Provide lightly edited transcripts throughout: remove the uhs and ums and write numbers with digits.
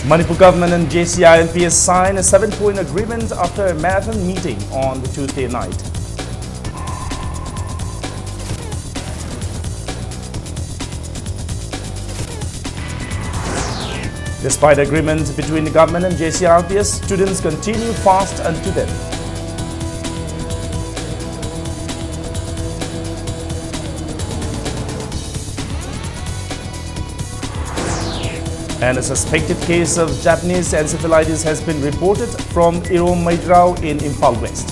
Manipur government and JCILPS signed a 7-point agreement after a marathon meeting on the Tuesday night. Despite agreement between the government and JCILPS, students continue fast unto them. And a suspected case of Japanese encephalitis has been reported from Iromaidrao in Imphal West.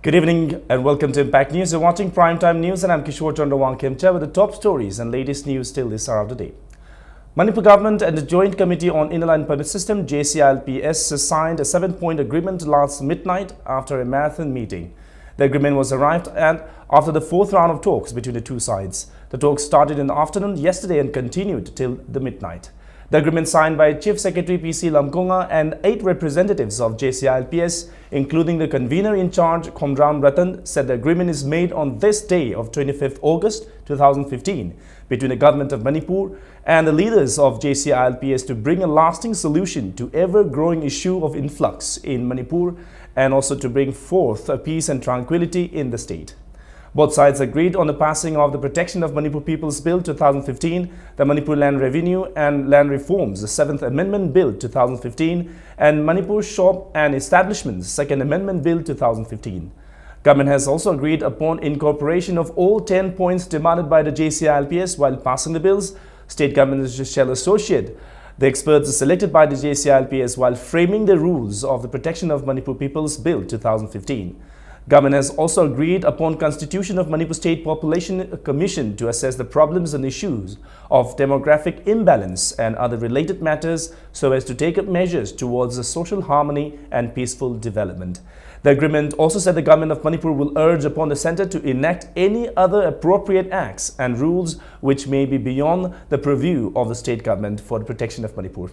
Good evening and welcome to Impact News. You're watching Primetime News and I'm Kishore Chandra Wangkemcha with the top stories and latest news till this hour of the day. Manipur government and the Joint Committee on Inner Line Permit System JCILPS signed a 7-point agreement last midnight after a marathon meeting. The agreement was arrived at after the 4th round of talks between the two sides. The talks started in the afternoon yesterday and continued till the midnight. The agreement signed by Chief Secretary PC Lamkonga and 8 representatives of JCILPS, including the convener in charge Khomram Ratan, said the agreement is made on this day of 25th August 2015 between the government of Manipur and the leaders of JCILPS to bring a lasting solution to ever-growing issue of influx in Manipur and also to bring forth peace and tranquility in the state. Both sides agreed on the passing of the Protection of Manipur People's Bill 2015, the Manipur Land Revenue and Land Reforms, the 7th Amendment Bill 2015, and Manipur Shop and Establishments, 2nd Amendment Bill 2015. Government has also agreed upon incorporation of all 10 points demanded by the JCILPS while passing the bills. State governments shall associate the experts selected by the JCILPS while framing the rules of the Protection of Manipur People's Bill 2015. Government has also agreed upon constitution of Manipur State Population Commission to assess the problems and issues of demographic imbalance and other related matters so as to take up measures towards the social harmony and peaceful development. The agreement also said the government of Manipur will urge upon the centre to enact any other appropriate acts and rules which may be beyond the purview of the state government for the protection of Manipur.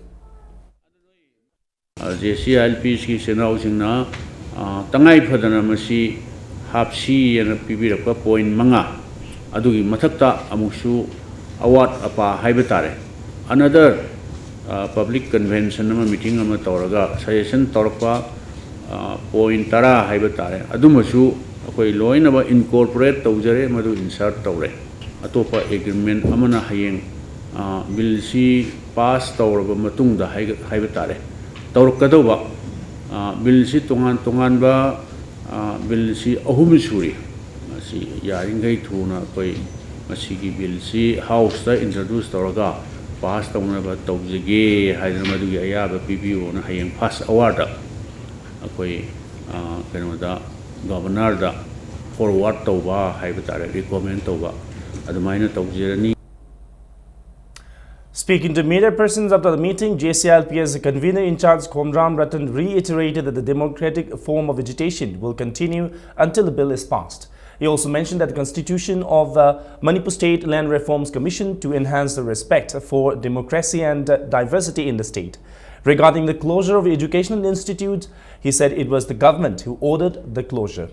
Tangai phadana masi hapsi yana pibirakpa point manga adugi mathakta amukshu award apa haibatare. Another public convention nama meeting ama tawraga suggestion tawrakpa point tara haibatare adumasu akoi loinaba incorporate tawjare madu insert tawre atopa agreement amana hayeng bill si pass tawraba matungda haibatare tawrakkadoba bill si tongan ba bill si ahum suri masi yaringai thuna koi masigi bill si house ta introduce tawraga pass tawna ba tawjage haidana madugi ayaba pbo na hayeng pass award akoi kenoda governor da forward tawba haibatare recommend tawba adumaina tawjirani. Speaking to media persons after the meeting, JCILPS convener in charge Khomram Ratan reiterated that the democratic form of agitation will continue until the bill is passed. He also mentioned that the constitution of the Manipur State Land Reforms Commission to enhance the respect for democracy and diversity in the state. Regarding the closure of educational institutes, he said it was the government who ordered the closure.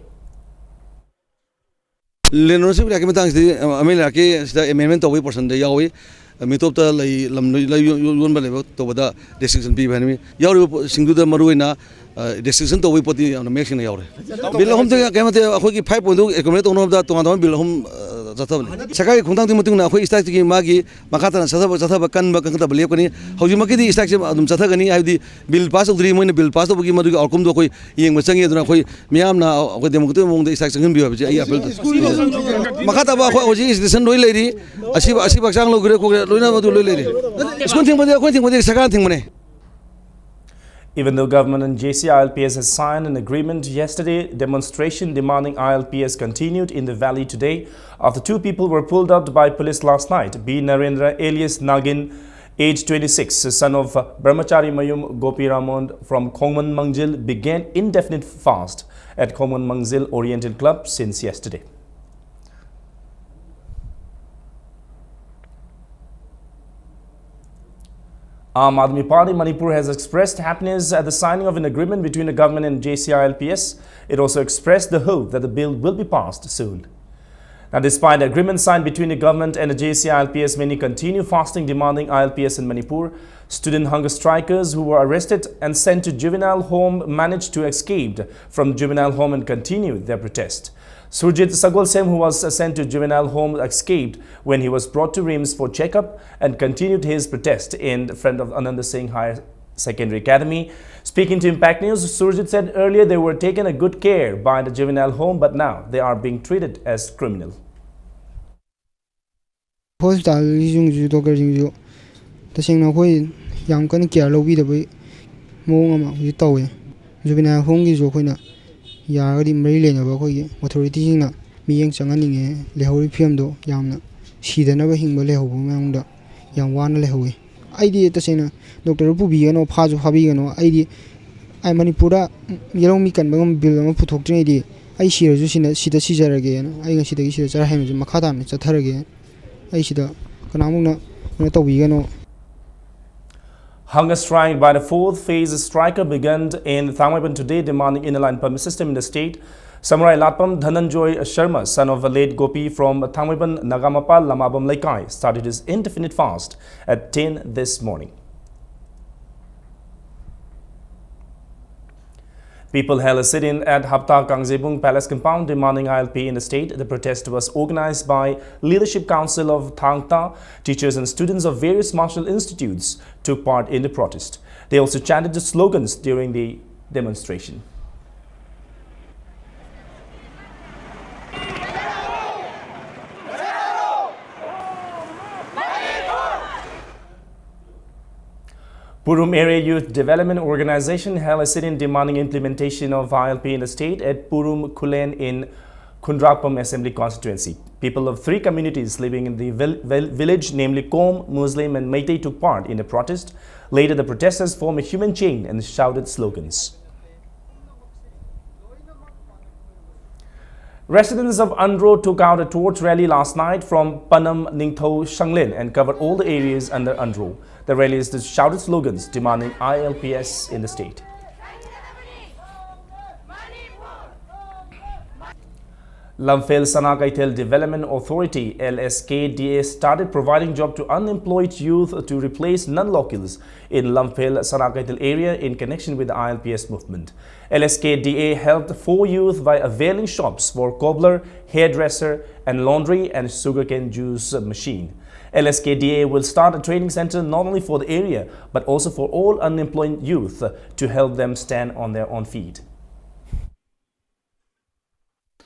Mitopta yunba tobada restriction be enemy. Yaru single the Maruina restriction to put on the making yaure. Bilhom the Hoki pipe will do a comment on that to Bilhom Sakai Kuntamutuna, who is taking Magi, Makata, Sataba Kanba Leopani, how you make the extraction of Satagani, I have the bill pass of dream when the bill pass of Gimadu or Kumdokoi, Ying Masangi, Miamna, with the Mutum, the extraction can be Makata is the Sunday lady, Asiba Sanglo lady. It's one thing with the second thing money. Even though government and JCILPS has signed an agreement yesterday, demonstration demanding ILPS continued in the valley today after 2 people were pulled out by police last night. B. Narendra alias Nagin, age 26, son of Brahmachari Mayum Gopi Ramond from Khongman Mangjil, began indefinite fast at Khongman Mangjil Oriental Club since yesterday. Aam Aadmi Party Manipur has expressed happiness at the signing of an agreement between the government and JCILPS. It also expressed the hope that the bill will be passed soon. Now, despite the agreement signed between the government and the JC-ILPS, many continue fasting demanding ILPS in Manipur. Student hunger strikers who were arrested and sent to juvenile home managed to escape from juvenile home and continued their protest. Surjit Sagwalsem, who was sent to juvenile home, escaped when he was brought to RIMS for checkup and continued his protest in front of Ananda Singh Higher Secondary Academy. Speaking to Impact News, Surjit said earlier they were taken a good care by the juvenile home, but now they are being treated as criminal. Hospital yung doctor yung tasing na koi yang kan care lo bi da bai mo ngama yu tawe juvenile home gi jo koi na ya ga di mari le na ba koi authority jing na mi yang chang ani nge le hori phim do yam na si da na ba hing ba le ho ba mang da yang wa na le ho ai di tasing na doctor pu bi no pha ju pha bi no ai di ai Manipur da yelong mi kan ba ngam bil ma phuthok tri di ai si ra ju si na si da si jar ge na ai ga si da gi si da jar ha ma makha da na cha thar ge Hunger strike by the fourth phase striker began in Thangmaiban today, demanding inner-line permit system in the state. Samurai Latpam Dhananjoy Sharma, son of a late Gopi from Thangmaiban Nagamapal Lamabam Laikai, started his indefinite fast at 10 this morning. People held a sit-in at Hapta Kangzebung Palace compound demanding ILP in the state. The protest was organized by Leadership Council of Thangta. Teachers and students of various martial institutes took part in the protest. They also chanted the slogans during the demonstration. Purum Area Youth Development Organization held a sit-in demanding implementation of ILP in the state at Purum Kulen in Kundrakpam Assembly Constituency. People of three communities living in the village, namely Kom, Muslim and Meitei, took part in the protest. Later, the protesters formed a human chain and shouted slogans. Residents of Andro took out a torch rally last night from Panam Ningtho Shanglin and covered all the areas under Andro. The rallies shouted slogans demanding ILPS in the state. Lamphel Sanakaitel Development Authority LSKDA started providing job to unemployed youth to replace non-locals in Lamphel Sanakaitel area in connection with the ILPS movement. LSKDA helped 4 youth by availing shops for cobbler, hairdresser and laundry and sugarcane juice machine. LSKDA will start a training center not only for the area but also for all unemployed youth to help them stand on their own feet.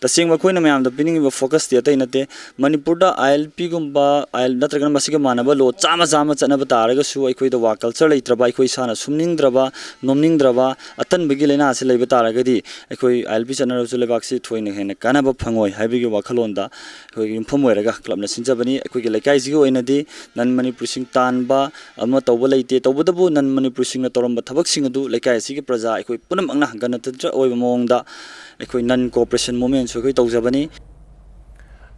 तसिंग मखोइन मैम द पिनिंग focus दिया तै नते मणिपुर दा ILP गुम्बा आईल नत्रगन मसिग मानबा लो चामा चामा चनबा तारगा सु अखोइ द वा कल्चर लैत्रबा अखोइ साना सुमनिंगद्रबा नोमनिंगद्रबा अतन बगी लेना से लैबा तारगदि अखोइ आईएलपी चनर सु लेबाक सि थोइन हेन कानाबा फंगोय हाइबिगे वाखलोंदा अखोइ इन्फॉर्म होरगा क्लब न सिनजबनी अखोइ लेकाइ जिगो ओइनदि नन मणिपुर सिंग तानबा अमा तौबा लैते तौबदबु नन मणिपुर सिंग न तोरम थबक सिंग दु लेकाइ सिगे प्रजा अखोइ पुनम अंगना गनतद्र ओइबा मोंगदा अखोइ नन कोऑपरेशन मूवमेंट सु अखोइ तौजबनी.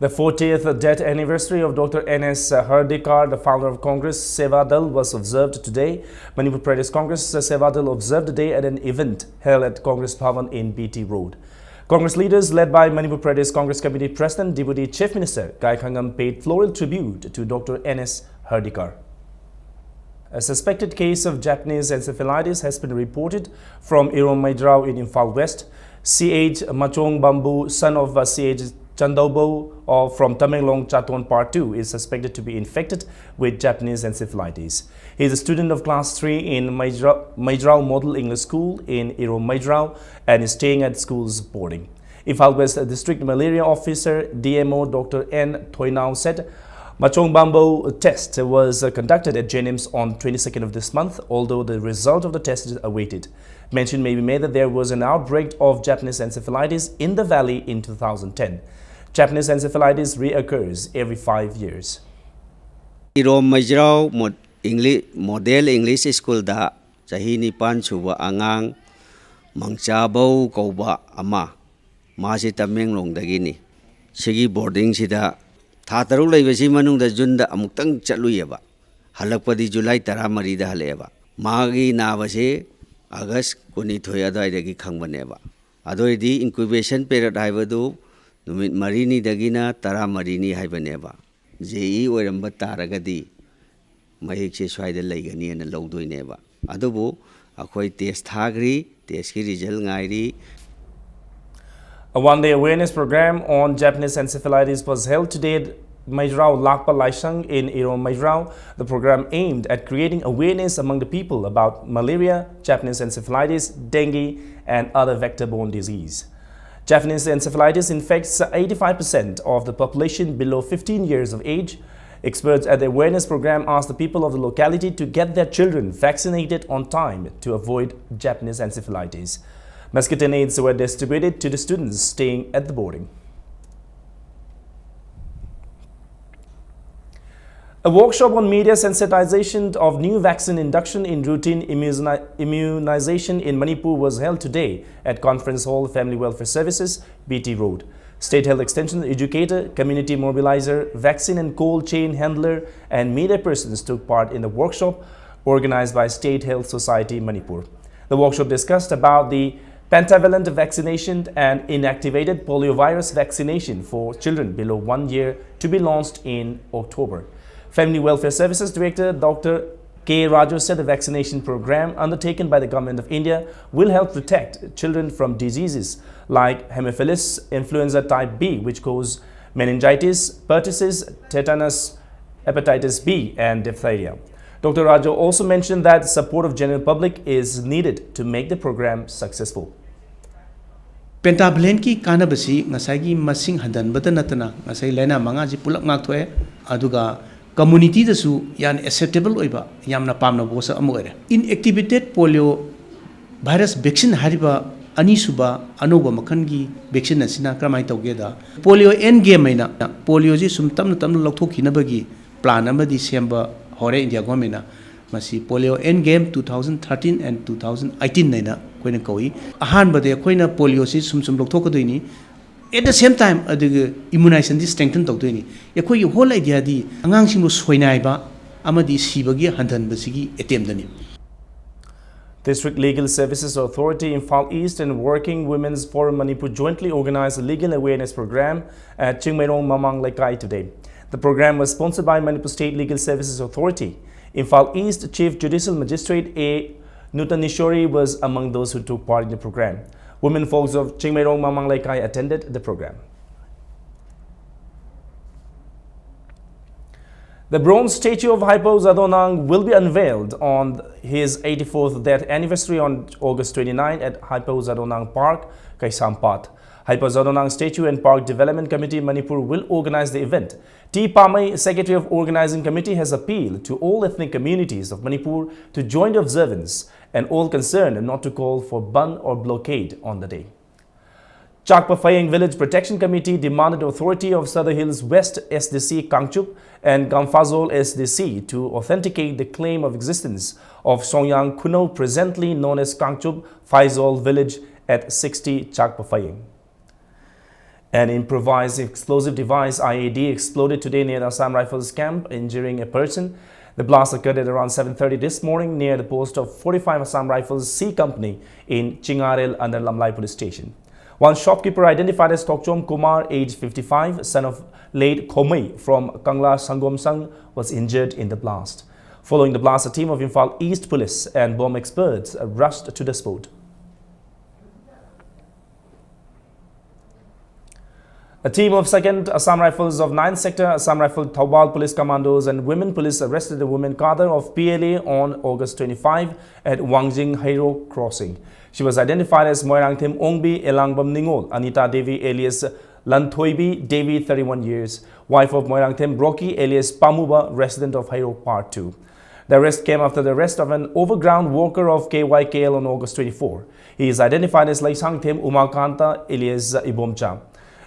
The 40th death anniversary of Dr. N.S. Hardikar, the founder of Congress Sevadal, was observed today. Manipur Pradesh Congress Sevadal observed the day at an event held at Congress Bhavan in BT Road. Congress leaders led by Manipur Pradesh Congress Committee President Deputy Chief Minister Gai Khangam paid floral tribute to Dr. N.S. Hardikar. A suspected case of Japanese encephalitis has been reported from Irom Maidrao in Imphal West. C.H. Machong Bambu, son of C.H. Chandobo from Tamenglong Chaton Part 2, is suspected to be infected with Japanese encephalitis. He is a student of class 3 in Maidrao Model English School in Irom Maidrao and is staying at school's boarding. Imphal West District Malaria Officer DMO Dr. N. Thoinao said Machong Bambu test was conducted at JNIMS on 22nd of this month, although the result of the test is awaited. Mention may be made that there was an outbreak of Japanese encephalitis in the valley in 2010. Japanese encephalitis reoccurs every 5 years. Irom Maidrao Model English School da sahi nipan suba angang mangchabau kauba ama masi Tamenglong dagini sigi boarding sida Thataru laibasi manung da junda amuktang chaluyeba halakpadi July 13 da haleba magi nabase August 23 adai dagi khangbaneba adoidi incubation period haibadu ꯅꯨꯃꯤꯠ ꯃꯔꯤꯅꯤꯗꯒꯤꯅ 14ꯅꯤ ꯍꯥꯏꯕꯅꯦꯕ JEE ꯑꯣꯏꯔꯝꯕ ꯇꯥꯔꯒꯗꯤ ꯃꯍꯤꯛꯁꯦ ꯁ꯭ꯋꯥꯏꯗ ꯂꯩꯒꯅꯤꯅ ꯂꯧꯗꯣꯏꯅꯦꯕ ꯑꯗꯨꯕꯨ ꯑꯩꯈꯣꯏ test ꯊꯥꯈ꯭ꯔꯤ ꯇꯦꯁꯀꯤ result ꯉꯥꯏꯔꯤ. A one-day awareness program on Japanese encephalitis was held today at Mairao Lakpa Laisang in Irom Mairao. The program aimed at creating awareness among the people about malaria, Japanese encephalitis, dengue, and other vector-borne disease. Japanese encephalitis infects 85% of the population below 15 years of age. Experts at the awareness program asked the people of the locality to get their children vaccinated on time to avoid Japanese encephalitis. Mosquito nets were distributed to the students staying at the boarding. A workshop on media sensitization of new vaccine induction in routine immunization in Manipur was held today at Conference Hall, Family Welfare Services, BT Road. State Health Extension educator, community mobilizer, vaccine and cold chain handler, and media persons took part in the workshop organized by State Health Society, Manipur. The workshop discussed about the pentavalent vaccination and inactivated poliovirus vaccination for children below 1 year to be launched in October. Family Welfare Services Director Dr. K. Raju said the vaccination program undertaken by the Government of India will help protect children from diseases like Haemophilus influenza type B, which cause meningitis, pertussis, tetanus, hepatitis B, and diphtheria. Dr. Raju also mentioned that support of general public is needed to make the program successful. Pentavalent ki kanabasi ngasai gi masing handanbata natana ngasai lena manga ji pulak ngakthoi aduga community da su yan acceptable oiba yamna pamna bosa amoire inactivated polio virus vaccine hariba ani suba anoba makhan gi vaccine asina kramai tawge da polio end game aina polio ji sum tamna tamna lokthokina bagi plan amadi semba hore India government masi polio end game 2013 and 2018 naina koina koi ahan bade koina polio si sum lokthokadoi at the same time the immunization is strengthened tawdoi yakoi whole idea di angang sing soinai ba amadi sibagi handan basigi attempt dani. District Legal Services Authority Imphal East and Working Women's Forum Manipur jointly organized a legal awareness program at Chingmairong Mamang Laikai today. The program was sponsored by Manipur State Legal Services Authority. Imphal East Chief Judicial Magistrate A. Nutanishori was among those who took part in the program. Women folks of Chingmairong Mamang Laikai attended the program. The bronze statue of Hypo Zadonang will be unveiled on his 84th death anniversary on August 29 at Hypo Zadonang Park, Kaisampat. Hypo Zadonang Statue and Park Development Committee Manipur will organize the event. T. Pamay, Secretary of Organizing Committee, has appealed to all ethnic communities of Manipur to join the observance and all concerned not to call for ban or blockade on the day. Chakpafayang Village Protection Committee demanded authority of Southern Hills West SDC Kangchup and Gamfazol SDC to authenticate the claim of existence of Songyang Kuno, presently known as Kangchup Faizol Village at 60 Chakpafayang. An improvised explosive device IED exploded today near the Assam Rifles camp, injuring a person. The blast occurred at around 7:30 this morning near the post of 45 Assam Rifles C Company in Chingarel under Lamlai Police Station. One shopkeeper identified as Tokchom Kumar, aged 55, son of late Khomei from Kangla Sangomsang, was injured in the blast. Following the blast, a team of Imphal East Police and bomb experts rushed to the spot. A team of 2nd Assam Rifles of 9th Sector, Assam Rifle Thawbal Police Commandos and women police arrested a woman cadre of PLA on August 25 at Wangjing Hairo Crossing. She was identified as Moirangthim Ongbi Elangbam Ningol, Anita Devi alias Lanthoibi Devi, 31 years, wife of Moirangthim Broki alias Pamuba, resident of Hairo Part 2. The arrest came after the arrest of an overground worker of KYKL on August 24. He is identified as Laisangthim Umakanta alias Ibomcha.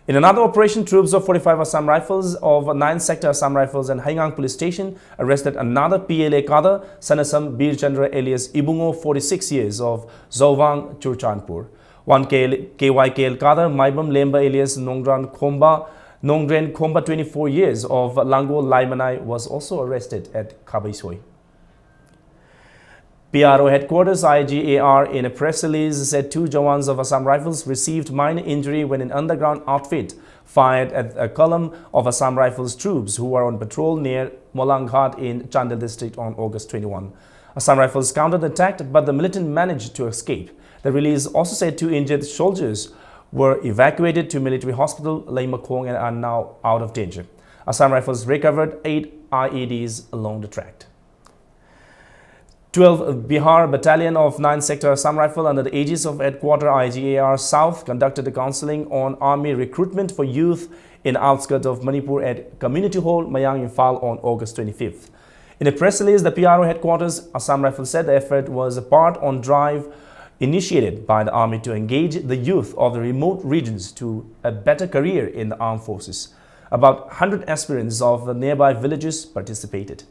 In another operation, troops of 45 Assam Rifles of 9th Sector Assam Rifles and Haingang Police Station arrested another PLA cadre, Sanasam Bir Chandra alias Ibungo, 46 years, of Zowang, Churchanpur. One KYKL cadre, Maibam Lemba alias Nongdren Khomba, 24 years, of Lango Laimanai, was also arrested at Kabaisoi. PRO headquarters IGAR in a press release said 2 Jawans of Assam Rifles received minor injury when an underground outfit fired at a column of Assam Rifles troops who were on patrol near Molanghat in Chandel district on August 21. Assam Rifles countered the attack, but the militant managed to escape. The release also said 2 injured soldiers were evacuated to military hospital Laimakong and are now out of danger. Assam Rifles recovered 8 IEDs along the track. 12th Bihar Battalion of 9th Sector Assam Rifle under the aegis of Headquarter IGAR South conducted a counseling on army recruitment for youth in the outskirts of Manipur at Community Hall, Mayang, Imphal on August 25th. In a press release, the PRO headquarters Assam Rifle said the effort was a part on drive initiated by the army to engage the youth of the remote regions to a better career in the armed forces. About 100 aspirants of the nearby villages participated.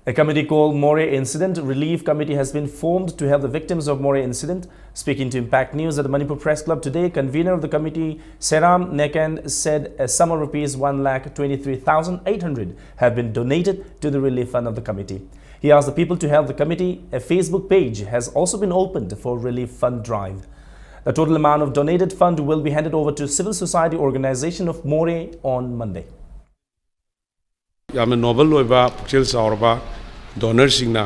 A committee called Moreh Incident Relief Committee has been formed to help the victims of Moreh incident. Speaking to Impact News at the Manipur Press Club today, convener of the committee, Seram Nekand, said a sum of rupees 1,23,800 have been donated to the relief fund of the committee. He asked the people to help the committee. A Facebook page has also been opened for relief fund drive. The total amount of donated fund will be handed over to civil society organization of Moreh on Monday. यामन noble लोइबा पुक्चेल सावरबा donor सिंगना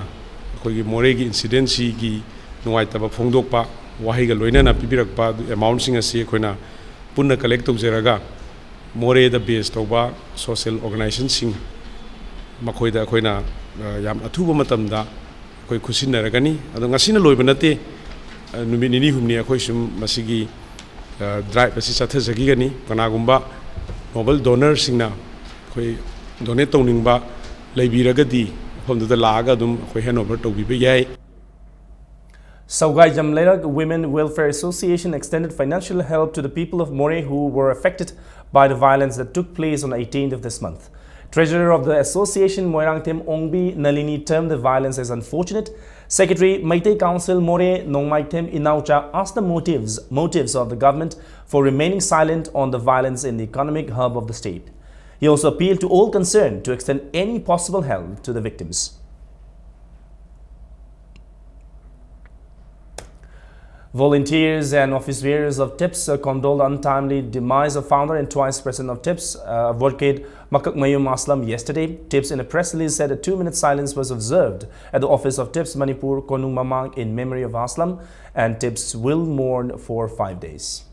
अखोगी मोरेगी incident सिगी नुवाइतबा फोंदोकपा वाहिगा लोइनाना पिबिरकपा अमाउंट सिंग असि अखोइना पुन्ना कलेक्ट तौजरगा मोरे द बेस तौबा सोशल ऑर्गेनाइजेशन सिंग मखोइदा अखोइना याम अथुबा मतमदा अखोइ खुसिनरगनी अदो ngасina लोइबा नते नुमि निनि हुमनि अखोइ सुम मसिगी ड्राइव असि चथजगिगनी कनागुम्बा नोबल डोनर सिंगना अखोइ donate tongningba leibiragadi phomduda laaga adum khoi handover tawbiba yai. Saugai Jamlerak Women Welfare Association extended financial help to the people of Moreh who were affected by the violence that took place on the 18th of this month. Treasurer of the association Moirangtem Ongbi Nalini termed the violence as unfortunate. Secretary Maitei Council Moreh Nongmaitem Inaucha asked the motives of the government for remaining silent on the violence in the economic hub of the state. He also appealed to all concerned to extend any possible help to the victims. Volunteers and office bearers of TIPS condoled untimely demise of founder and twice president of TIPS, Advocate Makak Mayum Aslam yesterday. TIPS in a press release said a 2-minute silence was observed at the office of TIPS Manipur Konung Mamang in memory of Aslam, and TIPS will mourn for 5 days.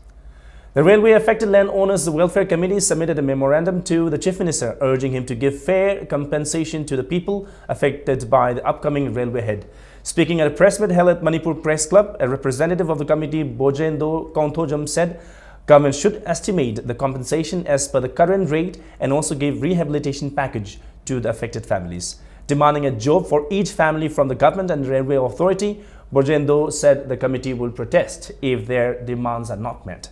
The Railway Affected Landowners Welfare Committee submitted a memorandum to the Chief Minister urging him to give fair compensation to the people affected by the upcoming railway head. Speaking at a press meet held at Manipur Press Club, a representative of the committee, Bojendo Kaunthojam, said government should estimate the compensation as per the current rate and also give rehabilitation package to the affected families. Demanding a job for each family from the government and railway authority, Bojendo said the committee will protest if their demands are not met.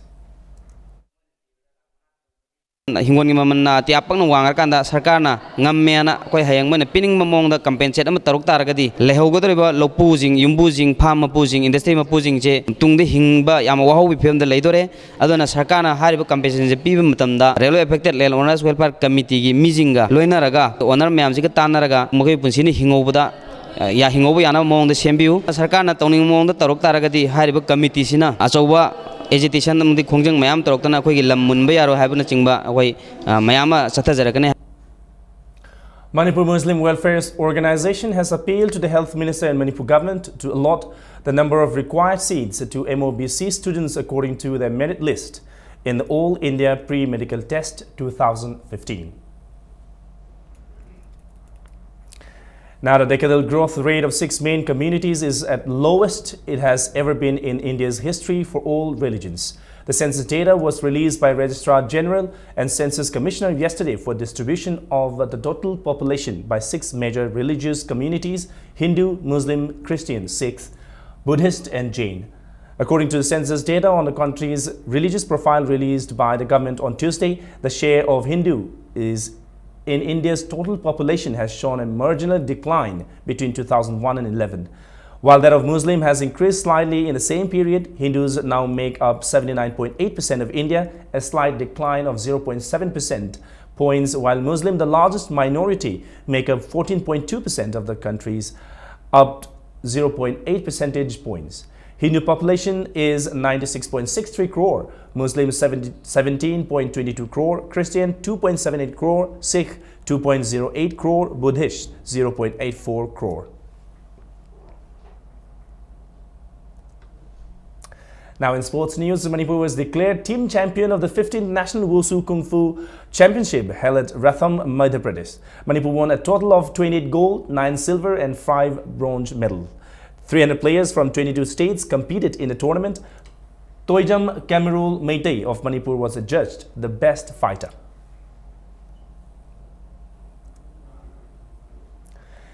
Hingon mamana tiapang no wangar kanda sarkarna ngammena koi hayang mana pining mamong da compensate am taruk taragadi lehogo doriba lopuzing yumbuzing pham mapuzing industry mapuzing je tungde hingba yam waho bi phem da leidore adona sarkarna hariba compensation je piba matamda railway affected landowners welfare committee gi mijinga loina raga owner mayam ji ka tanaraga mogai punsini hingobda ya hingobu yana mong da sembiu sarkarna tawning mong da taruk taragadi hariba committee sina achoba agitation amdi khongjang mayam tarokna khoi gi lam munba yaro habna chingba khoi mayama sathajarakane. Manipur Muslim Welfare Organization has appealed to the Health Minister and Manipur government to allot the number of required seats to MOBC students according to their merit list in the All India Pre-Medical Test 2015. Now, the decadal growth rate of 6 main communities is at lowest it has ever been in India's history for all religions. The census data was released by Registrar General and Census Commissioner yesterday for distribution of the total population by 6 major religious communities: Hindu, Muslim, Christian, Sikh, Buddhist and Jain. According to the census data on the country's religious profile released by the government on Tuesday, the share of Hindu in India's total population has shown a marginal decline between 2001 and 11. While that of Muslim has increased slightly in the same period, Hindus now make up 79.8% of India, a slight decline of 0.7% points, while Muslim, the largest minority, make up 14.2% of the country's, up 0.8 percentage points. Hindu population is 96.63 crore, Muslims 17.22 crore, Christian 2.78 crore, Sikh 2.08 crore, Buddhist 0.84 crore. Now in sports news, Manipur was declared team champion of the 15th National Wushu Kung Fu Championship held at Ratham, Madhya Pradesh. Manipur won a total of 28 gold, 9 silver and 5 bronze medals. 300 players from 22 states competed in the tournament. Toijam Kamerul Meitei of Manipur was adjudged the best fighter.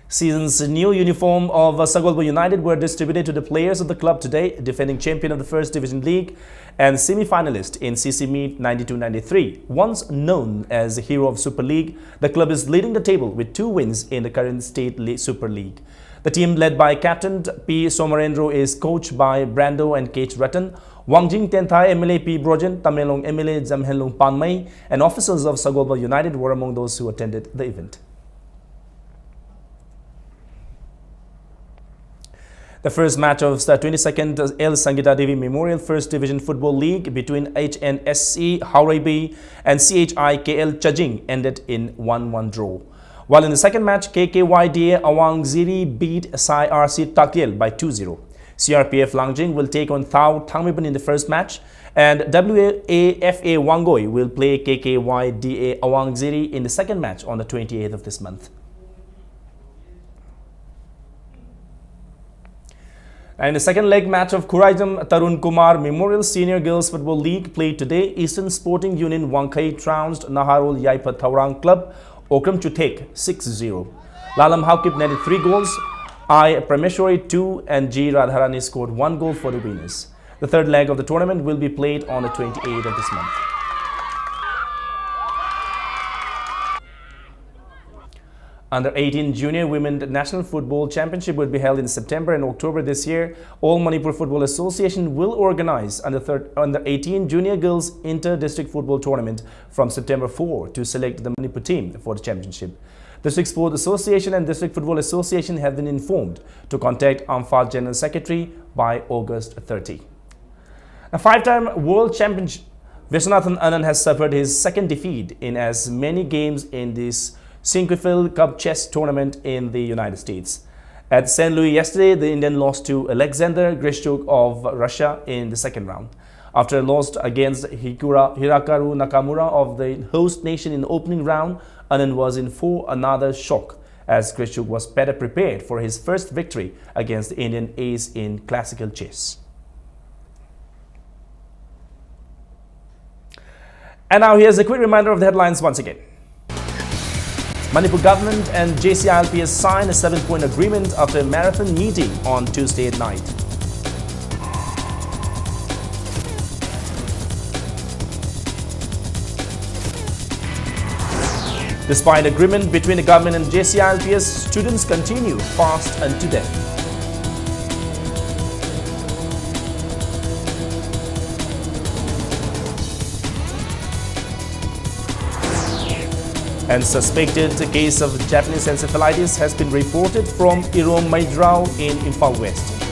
Season's new uniform of Sagolpur United were distributed to the players of the club today. Defending champion of the First Division League and semi-finalist in CC Meet 92-93. Once known as the hero of Super League, the club is leading the table with 2 wins in the current State Super League. The team led by Captain P. Somarendro is coached by Brando and Kate Rattan. Wangjing Tenthai MLA P. Brojan, Tamelong MLA Jamhenlung Panmai and officers of Sagolpur United were among those who attended the event. The first match of the 22nd L. Sangita Devi Memorial First Division Football League between HNSC Howrah B and CHIKL Chajing ended in 1-1 draw. While in the second match, KKYDA Awang Ziri beat Sai RC Takyel by 2-0. CRPF Langjing will take on Thao Thangmipan in the first match, and WAFA Wangoi will play KKYDA Awang Ziri in the second match on the 28th of this month. And the second leg match of Khuraijam Tarun Kumar Memorial Senior Girls Football League played today. Eastern Sporting Union Wangkai trounced Naharul Yaipa Thaurang Club Okram Chutek 6-0. Lalam Haukip netted 3 goals, I Prameshwari 2 and G Radharani scored 1 goal for the winners. The third leg of the tournament will be played on the 28th of this month. Under 18 Junior Women National Football Championship will be held in September and October this year. All Manipur Football Association will organize under 18 Junior Girls Inter-District Football Tournament from September 4 to select the Manipur team for the championship. District Sport Association and District Football Association have been informed to contact AMFA General Secretary by August 30. A 5-time World Champion Viswanathan Anand has suffered his second defeat in as many games in this Sinquefield Cup chess tournament in the United States. At St. Louis yesterday, the Indian lost to Alexander Grishchuk of Russia in the second round. After a loss against Hirakaru Nakamura of the host nation in the opening round, Anand was in for another shock as Grishchuk was better prepared for his first victory against the Indian ace in classical chess. And now here's a quick reminder of the headlines once again. Manipur government and JCILPS signed a 7-point agreement after a marathon meeting on Tuesday night. Despite agreement between the government and JCILPS, students continue fast unto death. And suspected case of Japanese encephalitis has been reported from Irom Maidrao in Imphal West.